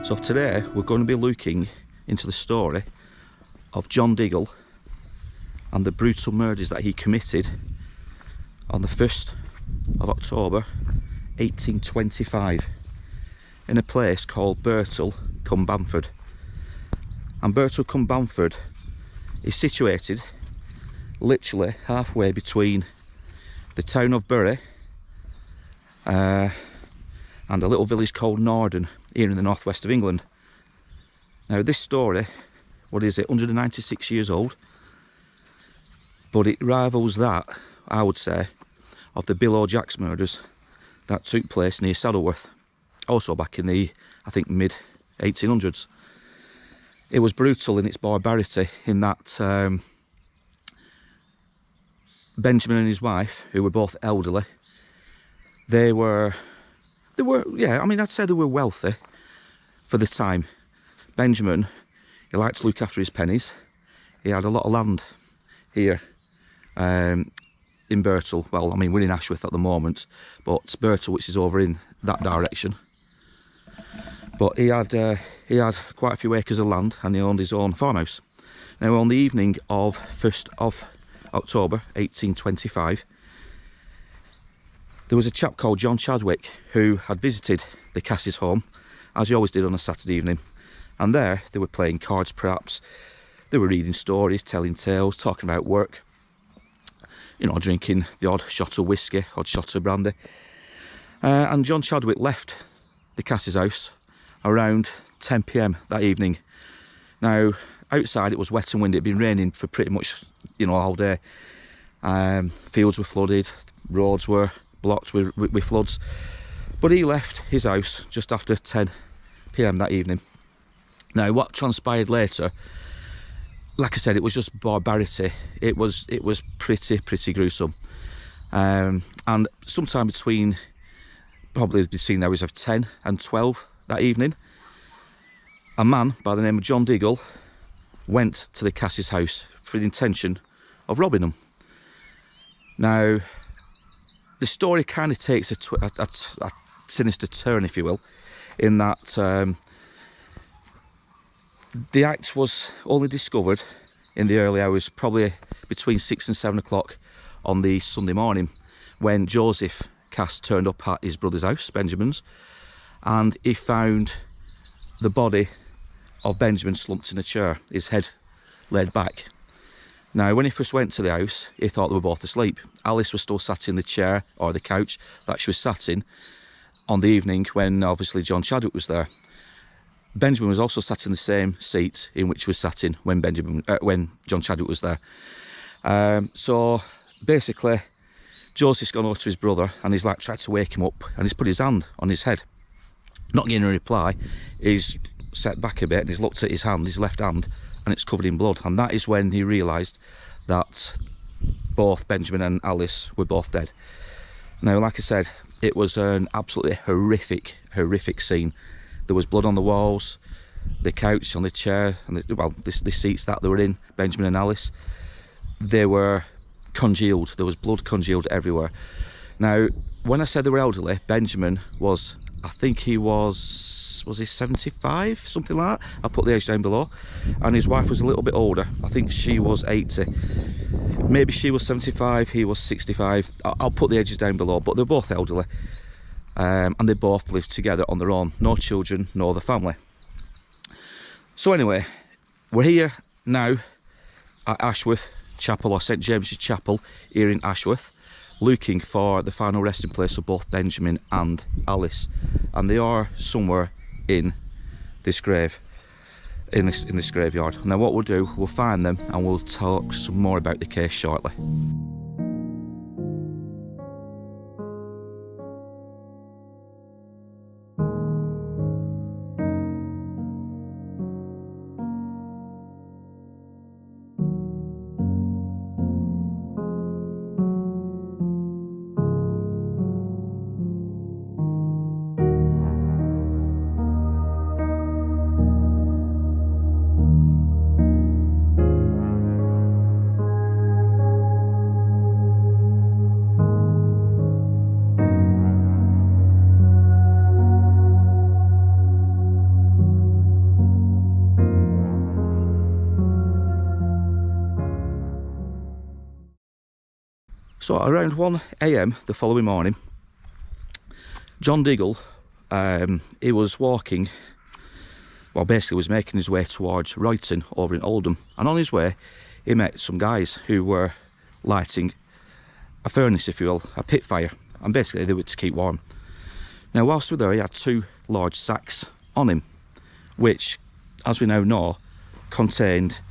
So today we're going to be looking into the story of John Diggle and the brutal murders that he committed on the 1st of October 1825 in a place called Birtle cum Bamford. And Birtle cum Bamford is situated literally halfway between the town of Bury and a little village called Norden here in the northwest of England. Now this story, what is it, 196 years old, but it rivals that, I would say, of the Bill O'Jacks murders that took place near Saddleworth, also back in the, I think, mid 1800s. It was brutal in its barbarity in that Benjamin and his wife, who were both elderly, they were, yeah, I mean, I'd say they were wealthy for the time. Benjamin, he liked to look after his pennies. He had a lot of land here in Birtle. Well, I mean, we're in Ashworth at the moment, but Birtle, which is over in that direction. But he had quite a few acres of land, and he owned his own farmhouse. Now, on the evening of 1st of October 1825, there was a chap called John Chadwick who had visited the Cass's home, as he always did on a Saturday evening. And there, they were playing cards perhaps, they were reading stories, telling tales, talking about work, you know, drinking the odd shot of whiskey, odd shot of brandy. And John Chadwick left the Cass's house around 10 p.m. that evening. Now, outside it was wet and windy. It had been raining for pretty much, you know, all day. Fields were flooded, roads were blocked with floods. But he left his house just after 10 p.m. that evening. Now, what transpired later, like I said, it was just barbarity. It was pretty gruesome. And sometime between the hours of 10 and 12 that evening, a man by the name of John Diggle went to the Cass's house for the intention of robbing them. Now, the story kind of takes a sinister turn, if you will, in that the act was only discovered in the early hours, probably between 6 and 7 o'clock on the Sunday morning, when Joseph Cass turned up at his brother's house, Benjamin's, and he found the body of Benjamin slumped in a chair, his head laid back. Now, when he first went to the house, he thought they were both asleep. Alice was still sat in the chair, or the couch, that she was sat in on the evening when, obviously, John Chadwick was there. Benjamin was also sat in the same seat in which he was sat in when John Chadwick was there. So, basically, Joseph's gone over to his brother, and he's like tried to wake him up, and he's put his hand on his head. Not getting a reply, he's set back a bit, and he's looked at his hand, his left hand, and it's covered in blood. And that is when he realised that both Benjamin and Alice were both dead. Now, like I said, it was an absolutely horrific scene. There was blood on the walls, the couch, on the chair, and the seats that they were in, Benjamin and Alice. They were congealed. There was blood congealed everywhere. Now, when I said they were elderly, Benjamin was, I think he was he 75, something like that? I'll put the age down below. And his wife was a little bit older. I think she was 80. Maybe she was 75, he was 65. I'll put the ages down below, but they're both elderly. And they both lived together on their own. No children, no other family. So anyway, we're here now at Ashworth Chapel, or St James's Chapel, here in Ashworth, looking for the final resting place of both Benjamin and Alice. And they are somewhere in this grave, in this graveyard. Now what we'll do, we'll find them and we'll talk some more about the case shortly. So around 1 AM the following morning, John Diggle, he was walking, well basically was making his way towards Royton over in Oldham, and on his way he met some guys who were lighting a furnace, if you will, a pit fire, and basically they were to keep warm. Now whilst we were there, he had 2 large sacks on him, which, as we now know, contained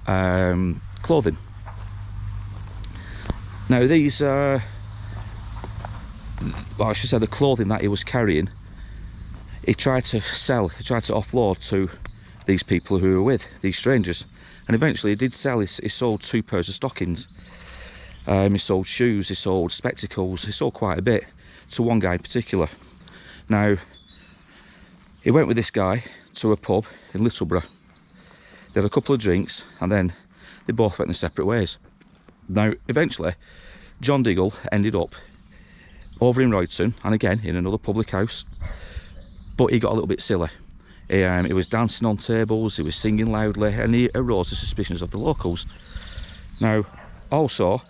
clothing. Now these, well, I should say the clothing that he was carrying, he tried to sell, he tried to offload to these people who were with, these strangers. And eventually he did sell, he sold 2 pairs of stockings. He sold shoes, he sold spectacles, he sold quite a bit to one guy in particular. Now, he went with this guy to a pub in Littleborough. They had a couple of drinks and then they both went their separate ways. Now, eventually, John Diggle ended up over in Royton, and again in another public house, but he got a little bit silly. He was dancing on tables, he was singing loudly, and he aroused the suspicions of the locals. Now, also,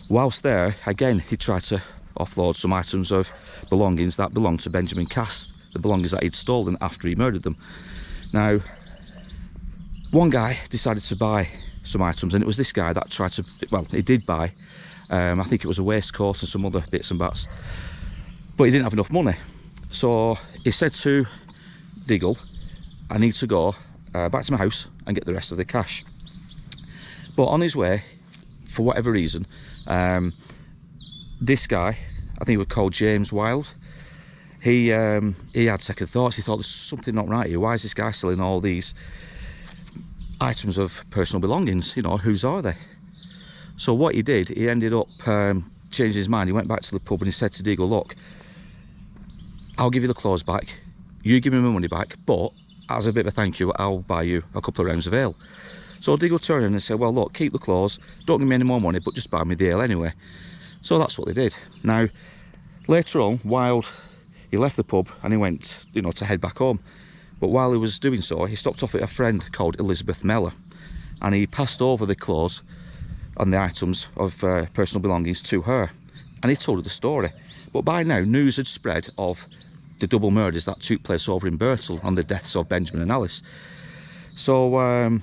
whilst there, again, he tried to offload some items of belongings that belonged to Benjamin Cass, the belongings that he'd stolen after he murdered them. Now, one guy decided to buy some items, and it was this guy that tried to, well, he did buy, I think it was a waistcoat and some other bits and bats, but he didn't have enough money. So he said to Diggle, I need to go back to my house and get the rest of the cash. But on his way, for whatever reason, this guy, I think he was called James Wilde, he had second thoughts. He thought, there's something not right here. Why is this guy selling all these items of personal belongings? You know, whose are they? So what he did, he ended up changing his mind. He went back to the pub and he said to Diggle, look, I'll give you the clothes back, you give me my money back, but as a bit of a thank you, I'll buy you a couple of rounds of ale. So Diggle turned in and said, well look, keep the clothes, don't give me any more money, but just buy me the ale anyway. So that's what they did. Now, later on, Wilde, he left the pub and he went, you know, to head back home. But while he was doing so, he stopped off at a friend called Elizabeth Mellor, and he passed over the clothes and the items of personal belongings to her, and he told her the story. But by now, news had spread of the double murders that took place over in Birtle on the deaths of Benjamin and Alice. So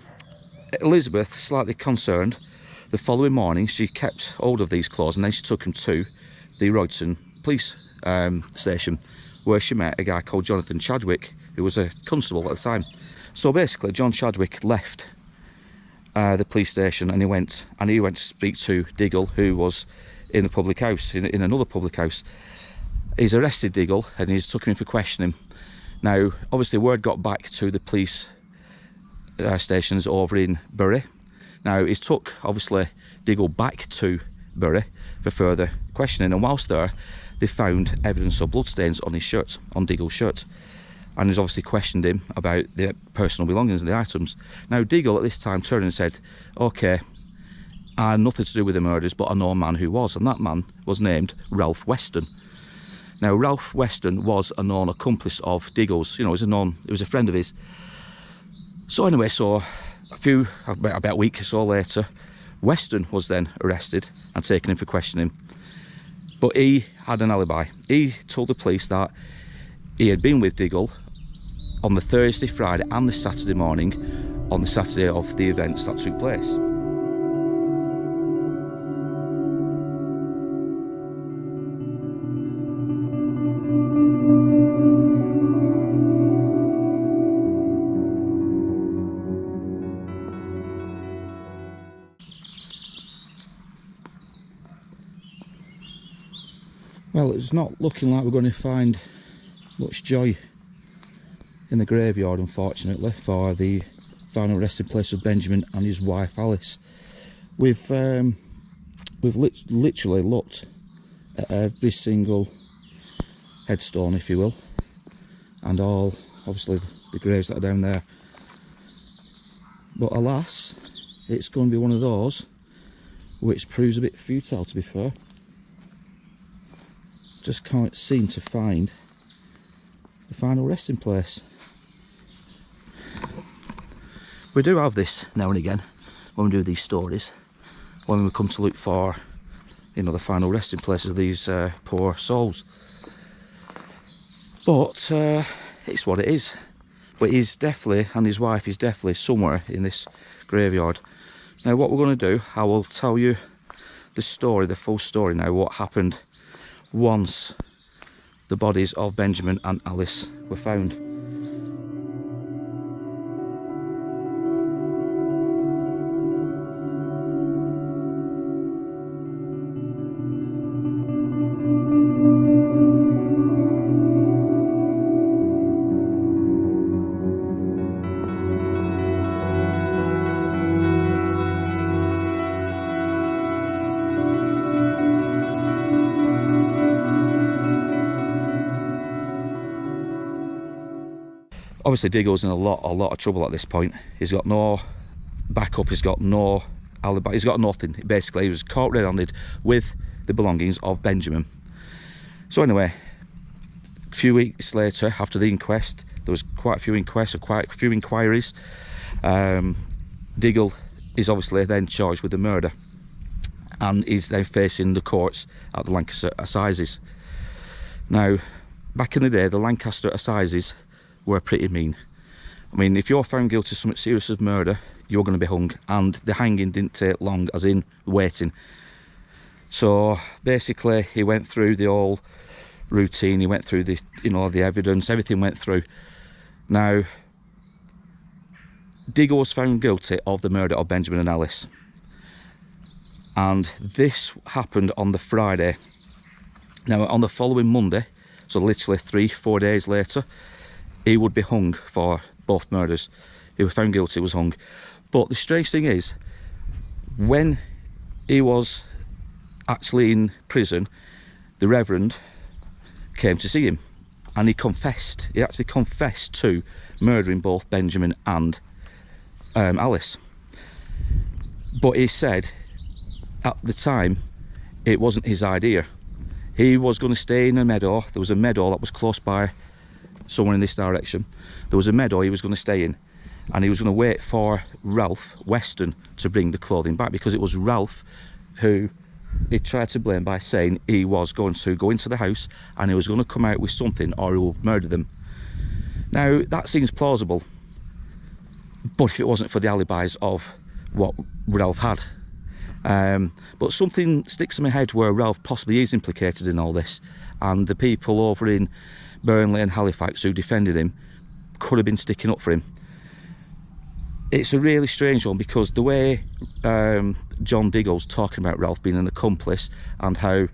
Elizabeth, slightly concerned, the following morning she kept hold of these clothes and then she took them to the Royton police station, where she met a guy called John Chadwick, who was a constable at the time. So basically, John Chadwick left the police station and he went to speak to Diggle, who was in the public house, in another public house. He's arrested Diggle and he's took him in for questioning. Now, obviously, word got back to the police stations over in Bury. Now, he's took, obviously, Diggle back to Bury for further questioning, and whilst there, they found evidence of bloodstains on his shirt, on Diggle's shirt, and he's obviously questioned him about the personal belongings and the items. Now, Diggle at this time turned and said, okay, I had nothing to do with the murders, but I know a man who was, and that man was named Ralph Weston. Now, Ralph Weston was a known accomplice of Diggle's. You know, he was a friend of his. So anyway, about a week or so later, Weston was then arrested and taken in for questioning. But he had an alibi. He told the police that he had been with Diggle on the Thursday, Friday and the Saturday morning, on the Saturday of the events that took place. Well, it's not looking like we're going to find much joy in the graveyard, unfortunately, for the final resting place of Benjamin and his wife Alice. We've literally looked at every single headstone, if you will, and all, obviously, the graves that are down there. But alas, it's going to be one of those which proves a bit futile, to be fair. Just can't seem to find the final resting place. We do have this now and again when we do these stories, when we come to look for, you know, the final resting place of these poor souls. But it's what it is. But he's definitely, and his wife is definitely somewhere in this graveyard. Now what we're going to do, I will tell you the story, the full story now, what happened once the bodies of Benjamin and Alice were found. Obviously Diggle's in a lot of trouble at this point. He's got no backup, he's got no alibi, he's got nothing. Basically he was caught red-handed with the belongings of Benjamin. So anyway, a few weeks later, after the inquest, there was quite a few inquests, or quite a few inquiries. Diggle is obviously then charged with the murder, and he's then facing the courts at the Lancashire Assizes. Now, back in the day, the Lancaster Assizes were pretty mean. I mean, if you're found guilty of something serious of murder, you're going to be hung, and the hanging didn't take long, as in waiting. So basically he went through the whole routine, he went through the, you know, the evidence, everything went through. Now Diggle was found guilty of the murder of Benjamin and Alice, and this happened on the Friday. Now on the following Monday, so literally 3-4 days later, he would be hung for both murders. He was found guilty, was hung. But the strange thing is, when he was actually in prison, the Reverend came to see him, and he confessed. He actually confessed to murdering both Benjamin and Alice. But he said at the time it wasn't his idea. He was going to stay in a meadow. There was a meadow that was close by, somewhere in this direction. There was a meadow he was going to stay in, and he was going to wait for Ralph Weston to bring the clothing back, because it was Ralph who he tried to blame by saying he was going to go into the house and he was going to come out with something, or he would murder them. Now that seems plausible, but if it wasn't for the alibis of what Ralph had. But something sticks in my head where Ralph possibly is implicated in all this, and the people over in Burnley and Halifax who defended him could have been sticking up for him. It's a really strange one, because the way John Diggle's talking about Ralph being an accomplice, and how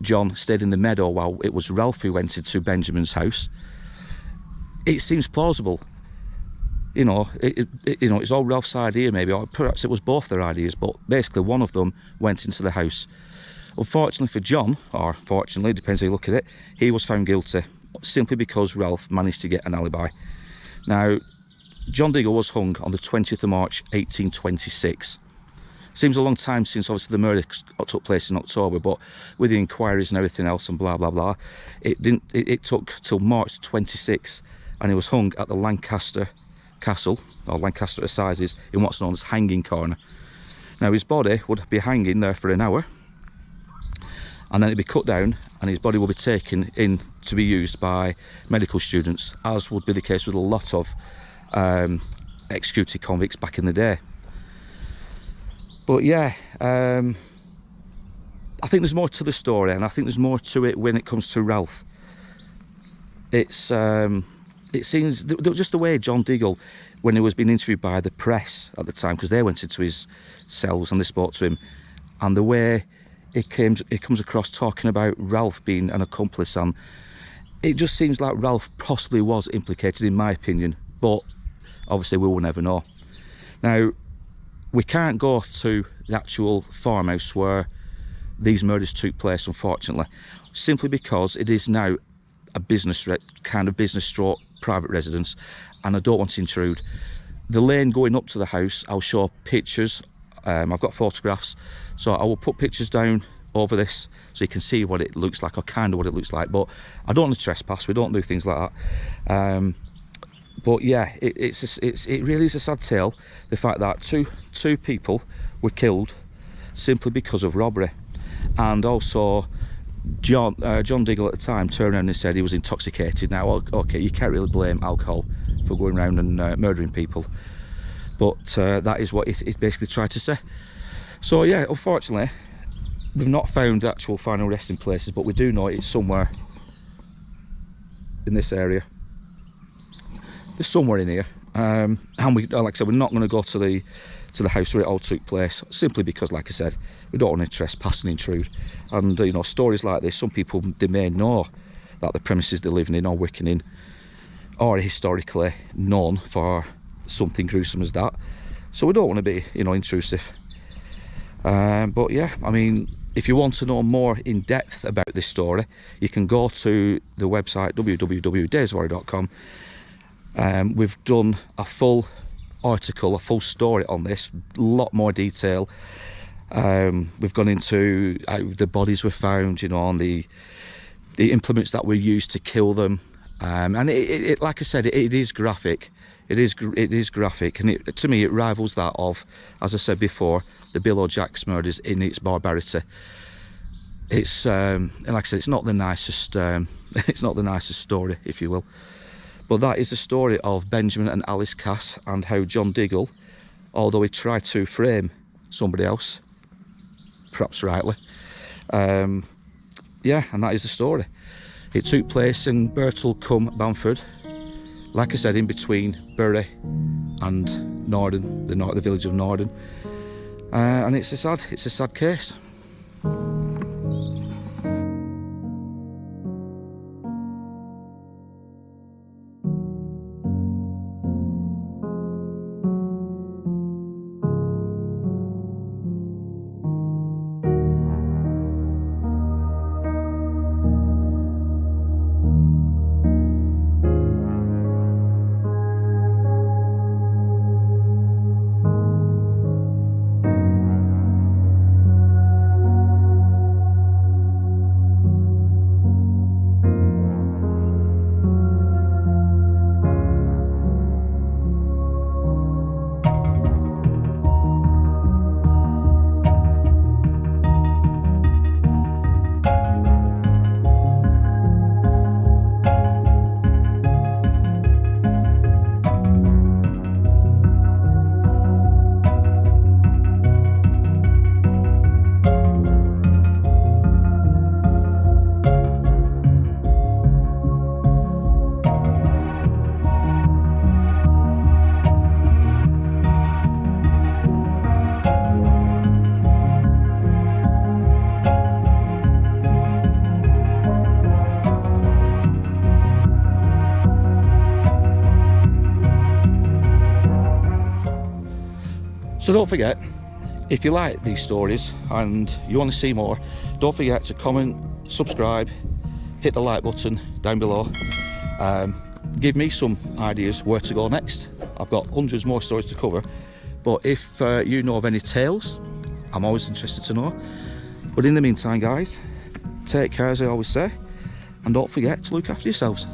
John stayed in the meadow while it was Ralph who went into Benjamin's house, it seems plausible. You know, you know, it's all Ralph's idea maybe, or perhaps it was both their ideas, but basically one of them went into the house. Unfortunately for John, or fortunately, depends how you look at it, he was found guilty simply because Ralph managed to get an alibi. Now, John Diggle was hung on the 20th of March 1826. Seems a long time since obviously the murder took place in October, but with the inquiries and everything else and blah blah blah, it took till March 26, and he was hung at the Lancaster Castle, or Lancaster Assizes, in what's known as Hanging Corner. Now his body would be hanging there for an hour, and then it'd be cut down, and his body will be taken in to be used by medical students, as would be the case with a lot of executed convicts back in the day. But yeah, I think there's more to the story, and I think there's more to it when it comes to Ralph. It seems just the way John Diggle, when he was being interviewed by the press at the time, because they went into his cells and they spoke to him, and the way it comes across talking about Ralph being an accomplice, and it just seems like Ralph possibly was implicated, in my opinion, but obviously we will never know. Now, we can't go to the actual farmhouse where these murders took place, unfortunately, simply because it is now a business stroke private residence, and I don't want to intrude. The lane going up to the house, I'll show pictures. I've got photographs, so I will put pictures down over this so you can see what it looks like, or kind of what it looks like, but I don't want to trespass, we don't do things like that. But yeah, it really is a sad tale, the fact that two people were killed simply because of robbery. And also John Diggle at the time turned around and said he was intoxicated. Now, okay, you can't really blame alcohol for going around and murdering people, but that is what it basically tried to say. So yeah, unfortunately we've not found the actual final resting places, but we do know it's somewhere in this area. There's somewhere in here, and we, like I said, we're not going to go to the house where it all took place, simply because, like I said, we don't want to trespass and intrude. And you know, stories like this, some people, they may know that the premises they're living in or working in are historically known for something gruesome as that, so we don't want to be, you know, intrusive. But yeah, I mean, if you want to know more in depth about this story, you can go to the website www.daysofhorror.com. We've done a full article, a full story on this, a lot more detail. We've gone into how the bodies were found, you know, and the implements that were used to kill them, and it like I said, it is graphic. It is graphic, and to me it rivals that of, as I said before, the Bill O'Jacks murders in its barbarity. It's and like I said, it's not the nicest it's not the nicest story, if you will. But that is the story of Benjamin and Alice Cass, and how John Diggle, although he tried to frame somebody else, perhaps rightly, yeah, and that is the story. It took place in Birtle cum Bamford, like I said, in between Bury and Norden, the village of Norden, and it's a sad case. So don't forget, if you like these stories and you want to see more, don't forget to comment, subscribe, hit the like button down below. Give me some ideas where to go next. I've got hundreds more stories to cover, but if you know of any tales, I'm always interested to know. But in the meantime, guys, take care, as I always say, and don't forget to look after yourselves.